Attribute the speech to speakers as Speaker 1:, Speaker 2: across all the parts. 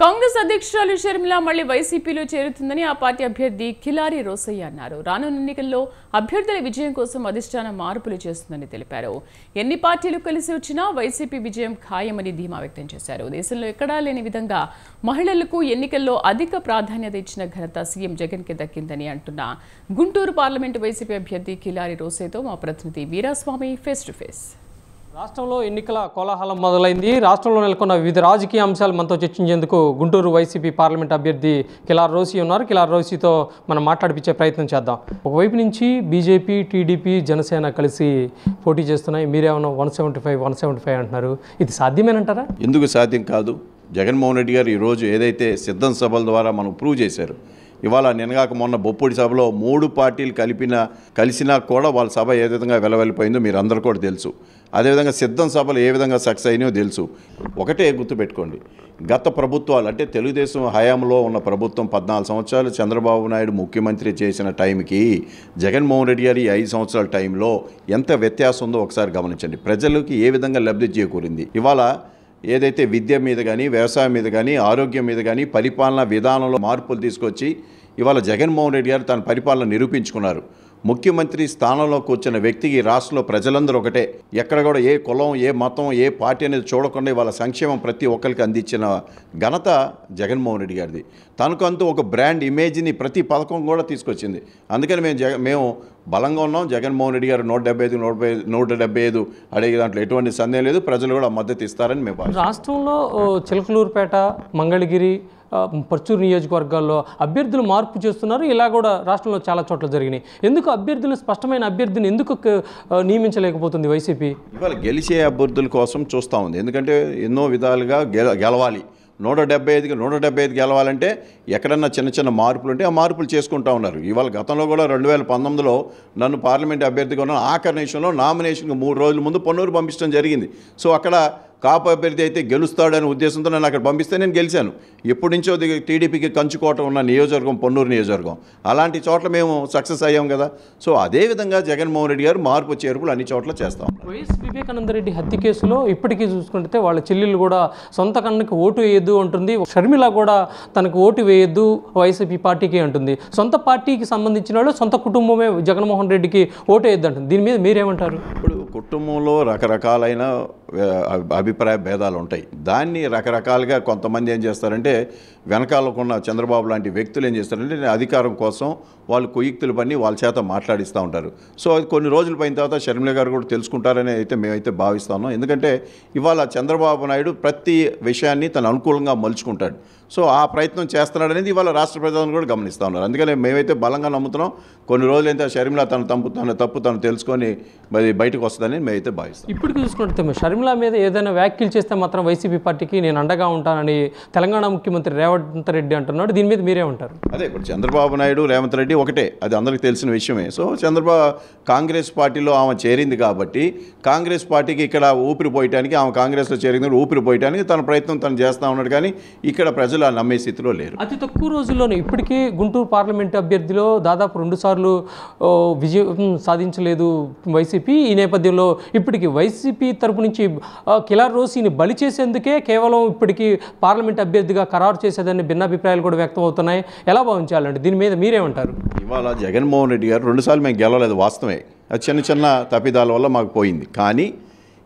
Speaker 1: కాంగ్రెస్ అధ్యక్షురాలు షర్మిల మళ్లీ వైసీపీలో చేరుతుందని ఆ పార్టీ అభ్యర్థి కిలారి రోసయ్య అన్నారు. రానున్న ఎన్నికల్లో అభ్యర్థుల విజయం కోసం అధిష్టానం మార్పులు చేస్తుందని తెలిపారు. ఎన్ని పార్టీలు కలిసి వచ్చినా వైసీపీ విజయం ఖాయమని ధీమా వ్యక్తం చేశారు. దేశంలో ఎక్కడా లేని విధంగా మహిళలకు ఎన్నికల్లో అధిక ప్రాధాన్యత ఇచ్చిన ఘనత సీఎం జగన్ కి దక్కిందని అంటున్న గుంటూరు పార్లమెంటు వైసీపీ అభ్యర్థి కిలారి రోసయ్యతో మా ప్రతినిధి వీరాస్వామి ఫేస్ టు ఫేస్.
Speaker 2: రాష్ట్రంలో ఎన్నికల కోలాహలం మొదలైంది. రాష్ట్రంలో నెలకొన్న వివిధ రాజకీయ అంశాలు మనతో చర్చించేందుకు గుంటూరు వైసీపీ పార్లమెంట్ అభ్యర్థి కిలారి రోసయ్య ఉన్నారు. కిలారి రోసయ్యతో మనం మాట్లాడిపించే ప్రయత్నం చేద్దాం. ఒకవైపు నుంచి బీజేపీ, టీడీపీ, జనసేన కలిసి పోటీ చేస్తున్నాయి. మీరేమన్నా 175 అంటున్నారు. ఇది సాధ్యమేనంటారా?
Speaker 3: ఎందుకు సాధ్యం కాదు? జగన్మోహన్ రెడ్డి గారు ఈరోజు ఏదైతే సిద్ధం సభల ద్వారా మనం ప్రూవ్ చేశారు, ఇవాళ నిన్నగాక మొన్న బొప్పూడి సభలో 3 పార్టీలు కలిసినా కూడా వాళ్ళ సభ ఏ విధంగా వెలవెళ్ళిపోయిందో మీరు అందరూ కూడా తెలుసు. అదేవిధంగా సిద్ధం సభలు ఏ విధంగా సక్సెస్ అయినాయో తెలుసు. ఒకటే గుర్తుపెట్టుకోండి, గత ప్రభుత్వాలు అంటే తెలుగుదేశం హయాంలో ఉన్న ప్రభుత్వం 14 సంవత్సరాలు చంద్రబాబు నాయుడు ముఖ్యమంత్రి చేసిన టైంకి జగన్మోహన్ రెడ్డి గారి 5 సంవత్సరాల టైంలో ఎంత వ్యత్యాసం ఉందో ఒకసారి గమనించండి. ప్రజలకి ఏ విధంగా లబ్ధి చేకూరింది. ఇవాళ ఏదైతే విద్య మీద కానీ, వ్యవసాయం మీద కానీ, ఆరోగ్యం మీద కానీ పరిపాలనా విధానంలో మార్పులు తీసుకొచ్చి ఇవాళ జగన్మోహన్ రెడ్డి గారు తన పరిపాలన నిరూపించుకున్నారు. ముఖ్యమంత్రి స్థానంలోకి వచ్చిన వ్యక్తికి రాష్ట్రంలో ప్రజలందరూ ఒకటే. ఎక్కడ కూడా ఏ కులం, ఏ మతం, ఏ పార్టీ అనేది చూడకుండా వాళ్ళ సంక్షేమం ప్రతి ఒక్కరికి అందించిన ఘనత జగన్మోహన్ రెడ్డి గారిది. తనకంటూ ఒక బ్రాండ్ ఇమేజ్ని ప్రతి పథకం కూడా తీసుకొచ్చింది. అందుకని మేము బలంగా ఉన్నాం. జగన్మోహన్ రెడ్డి గారు 175 అడిగే దాంట్లో ఎటువంటి సందేహం లేదు. ప్రజలు కూడా మద్దతు ఇస్తారని మేము.
Speaker 2: రాష్ట్రంలో చిలకలూరుపేట, మంగళగిరి, పర్చూరు నియోజకవర్గాల్లో అభ్యర్థులు మార్పు చేస్తున్నారు. ఇలా కూడా రాష్ట్రంలో చాలా చోట్ల జరిగినాయి. ఎందుకు అభ్యర్థులను, స్పష్టమైన అభ్యర్థిని ఎందుకు నియమించలేకపోతుంది వైసీపీ?
Speaker 3: ఇవాళ గెలిచే అభ్యర్థుల కోసం చూస్తూ ఉంది. ఎందుకంటే ఎన్నో విధాలుగా గెలవాలి. 175 గెలవాలంటే ఎక్కడన్నా చిన్న మార్పులు ఉంటే ఆ మార్పులు చేసుకుంటూ ఉన్నారు. ఇవాళ గతంలో కూడా 2019లో నన్ను పార్లమెంట్ అభ్యర్థిగా ఉన్న ఆఖరి నిమిషంలో నామినేషన్కి 3 రోజుల ముందు పొన్నూరు పంపించడం జరిగింది. సో అక్కడ కాపు అభ్యర్థి అయితే గెలుస్తాడనే ఉద్దేశంతో నన్ను అక్కడ పంపిస్తే నేను గెలిచాను. ఎప్పటి నుంచో టీడీపీకి కంచుకోవటం ఉన్న నియోజకవర్గం పొన్నూరు నియోజకవర్గం. అలాంటి చోట్ల మేము సక్సెస్ అయ్యాం కదా. సో అదేవిధంగా జగన్మోహన్ రెడ్డి గారు మార్పు చేర్పులు అన్ని చోట్ల చేస్తాం.
Speaker 2: వైఎస్ వివేకానంద రెడ్డి హత్య కేసులో ఇప్పటికీ చూసుకుంటే వాళ్ళ చెల్లెళ్ళు కూడా సొంత కన్నకి ఓటు వేయద్దు అంటుంది. షర్మిల కూడా తనకు ఓటు వేయద్దు వైసీపీ పార్టీకి అంటుంది. సొంత పార్టీకి సంబంధించిన వాళ్ళు, సొంత కుటుంబమే జగన్మోహన్ రెడ్డికి ఓటు వేయద్దు అంటుంది. దీని మీద మీరేమంటారు?
Speaker 3: ఇప్పుడు కుటుంబంలో రకరకాలైన అభిప్రాయ భేదాలు ఉంటాయి. దాన్ని రకరకాలుగా కొంతమంది ఏం చేస్తారంటే, వెనకాలకున్న చంద్రబాబు లాంటి వ్యక్తులు ఏం చేస్తారంటే అధికారం కోసం వాళ్ళు కుయుక్తులు పని వాళ్ళ చేత మాట్లాడిస్తూ ఉంటారు. సో అది కొన్ని రోజులు పోయిన తర్వాత షర్మిల గారు కూడా తెలుసుకుంటారని అయితే మేమైతే భావిస్తాను. ఎందుకంటే ఇవాళ చంద్రబాబు నాయుడు ప్రతి విషయాన్ని తను అనుకూలంగా మలుచుకుంటాడు. సో ఆ ప్రయత్నం చేస్తున్నాడు అనేది ఇవాళ రాష్ట్ర ప్రజలను కూడా గమనిస్తూ ఉన్నారు. అందుకని మేమైతే బలంగా నమ్ముతున్నాం. కొన్ని రోజులైతే షర్మిల తన తప్పు తను తెలుసుకొని మరి బయటకు వస్తుందని మేమైతే భావిస్తాం.
Speaker 2: ఇప్పటికి చూసుకుంటే షర్మిల మీద ఏదైనా వ్యాఖ్యలు చేస్తే మాత్రం వైసీపీ పార్టీకి నేను అండగా ఉంటానని తెలంగాణ ముఖ్యమంత్రి రేవంత్ రెడ్డి అంటున్నాడు. దీని మీద మీరేమంటారు?
Speaker 3: అదే ఇప్పుడు చంద్రబాబు నాయుడు, రేవంత్ రెడ్డి ఒకటే, అది అందరికీ తెలిసిన విషయమే. సో కాంగ్రెస్ పార్టీలో ఆమె చేరింది కాబట్టి కాంగ్రెస్ పార్టీకి ఇక్కడ ఊపిరి పోయటానికి, ఆమె కాంగ్రెస్లో చేరింది ఊపిరి పోయటానికి తన ప్రయత్నం తను చేస్తూ ఉన్నాడు. కానీ ఇక్కడ ప్రజలు ఆ నమ్మే స్థితిలో లేరు.
Speaker 2: అతి తక్కువ రోజుల్లోనే ఇప్పటికీ గుంటూరు పార్లమెంట్ అభ్యర్థిలో దాదాపు 2 సార్లు విజయం సాధించలేదు వైసీపీ. ఈ నేపథ్యంలో ఇప్పటికీ వైసీపీ తరపు నుంచి కిలారి రోసయ్యని బలి చేసేందుకే కేవలం ఇప్పటికీ పార్లమెంట్ అభ్యర్థిగా ఖరారు చేసేదాన్ని భిన్నాభిప్రాయాలు కూడా వ్యక్తం అవుతున్నాయి. ఎలా భావించాలంటే దీని మీద మీరేమంటారు?
Speaker 3: ఇవాళ జగన్మోహన్ రెడ్డి గారు 2 సార్లు మేము గెలవలేదు, వాస్తవమే. అది చిన్న తప్పిదాల వల్ల మాకు పోయింది. కానీ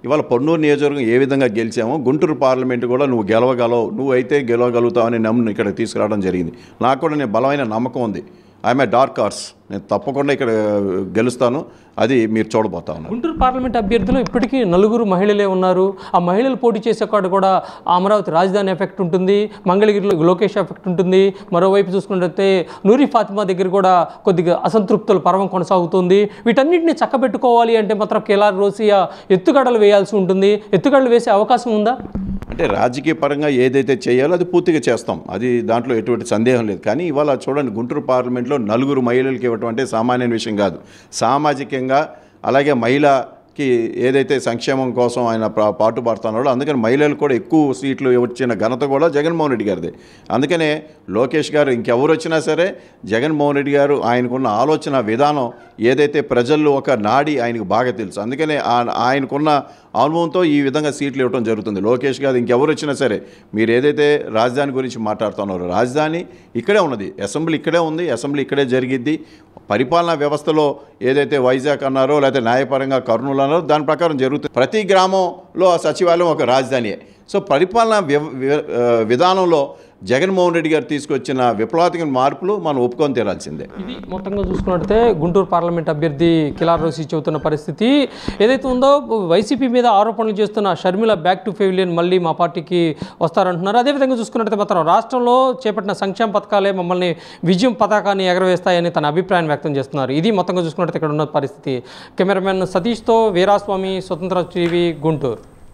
Speaker 3: ఇవాళ పొన్నూరు నియోజకవర్గం ఏ విధంగా గెలిచామో గుంటూరు పార్లమెంటు కూడా నువ్వు గెలవగలవు, నువ్వైతే గెలవగలుగుతావని నమ్ము ఇక్కడ తీసుకురావడం జరిగింది. నాకు కూడా నేను బలమైన నమ్మకం ఉంది. ఐఎమ్ ఏ డార్క్ హార్స్, నేను తప్పకుండా ఇక్కడ గెలుస్తాను. అది మీరు చూడబోతా ఉన్నారు.
Speaker 2: గుంటూరు పార్లమెంట్ అభ్యర్థులు ఇప్పటికీ 4 మహిళలే ఉన్నారు. ఆ మహిళలు పోటీ చేసే కాడ కూడా అమరావతి రాజధాని ఎఫెక్ట్ ఉంటుంది, మంగళగిరిలో లోకేష్ ఎఫెక్ట్ ఉంటుంది. మరోవైపు చూసుకుంటే నూరి ఫాతిమా దగ్గర కూడా కొద్దిగా అసంతృప్తుల పర్వం కొనసాగుతుంది. వీటన్నింటినీ చక్కబెట్టుకోవాలి అంటే మాత్రం కిలారి రోసయ్య ఎత్తుగడలు వేయాల్సి ఉంటుంది. ఎత్తుగడలు వేసే అవకాశం ఉందా?
Speaker 3: అంటే రాజకీయ పరంగా ఏదైతే చేయాలో అది పూర్తిగా చేస్తాం, అది దాంట్లో ఎటువంటి సందేహం లేదు. కానీ ఇవాళ చూడండి, గుంటూరు పార్లమెంట్లో 4 మహిళలకి ఇవ్వటం అంటే సామాన్య విషయం కాదు. సామాజికంగా అలాగే మహిళా ఏదైతే సంక్షేమం కోసం ఆయన పాటుపడుతున్నాడో అందుకని మహిళలు కూడా ఎక్కువ సీట్లు వచ్చిన ఘనత కూడా జగన్మోహన్ రెడ్డి గారిది. అందుకనే లోకేష్ గారు ఇంకెవరు వచ్చినా సరే జగన్మోహన్ రెడ్డి గారు ఆయనకున్న ఆలోచన విధానం ఏదైతే ప్రజల్లో ఒక నాడి ఆయనకు బాగా తెలుసు. అందుకనే ఆయనకున్న అనుభవంతో ఈ విధంగా సీట్లు ఇవ్వడం జరుగుతుంది. లోకేష్ గారు ఇంకెవరు వచ్చినా సరే మీరు ఏదైతే రాజధాని గురించి మాట్లాడుతున్నారో రాజధాని ఇక్కడే ఉన్నది, అసెంబ్లీ ఇక్కడే ఉంది, అసెంబ్లీ ఇక్కడే జరిగిద్ది. పరిపాలనా వ్యవస్థలో ఏదైతే వైజాగ్ అన్నారో లేకపోతే న్యాయపరంగా కర్నూలు అన్నారో దాని ప్రకారం జరుగుతుంది. ప్రతి గ్రామంలో సచివాలయం ఒక రాజధానియే. సో పరిపాలనా విధానంలో జగన్మోహన్ రెడ్డి గారు తీసుకొచ్చిన విప్లవాత్మక మార్పులు మనం ఒప్పుకొని తీరాల్సిందే.
Speaker 2: ఇది మొత్తంగా చూసుకున్నట్లయితే గుంటూరు పార్లమెంట్ అభ్యర్థి కిలారి రోసయ్య చెబుతున్న పరిస్థితి ఏదైతే ఉందో, వైసీపీ మీద ఆరోపణలు చేస్తున్న షర్మిల బ్యాక్ టు పెవిలియన్ మళ్ళీ మా పార్టీకి వస్తారంటున్నారు. అదేవిధంగా చూసుకున్నట్లయితే మాత్రం రాష్ట్రంలో చేపట్టిన సంక్షేమ పథకాలే మమ్మల్ని విజయం పతాకాన్ని ఎగరవేస్తాయని తన అభిప్రాయం వ్యక్తం చేస్తున్నారు. ఇది మొత్తంగా చూసుకున్నట్లయితే ఇక్కడ ఉన్న పరిస్థితి. కెమెరామెన్ సతీష్తో వీరాస్వామి, స్వతంత్ర టీవీ, గుంటూరు.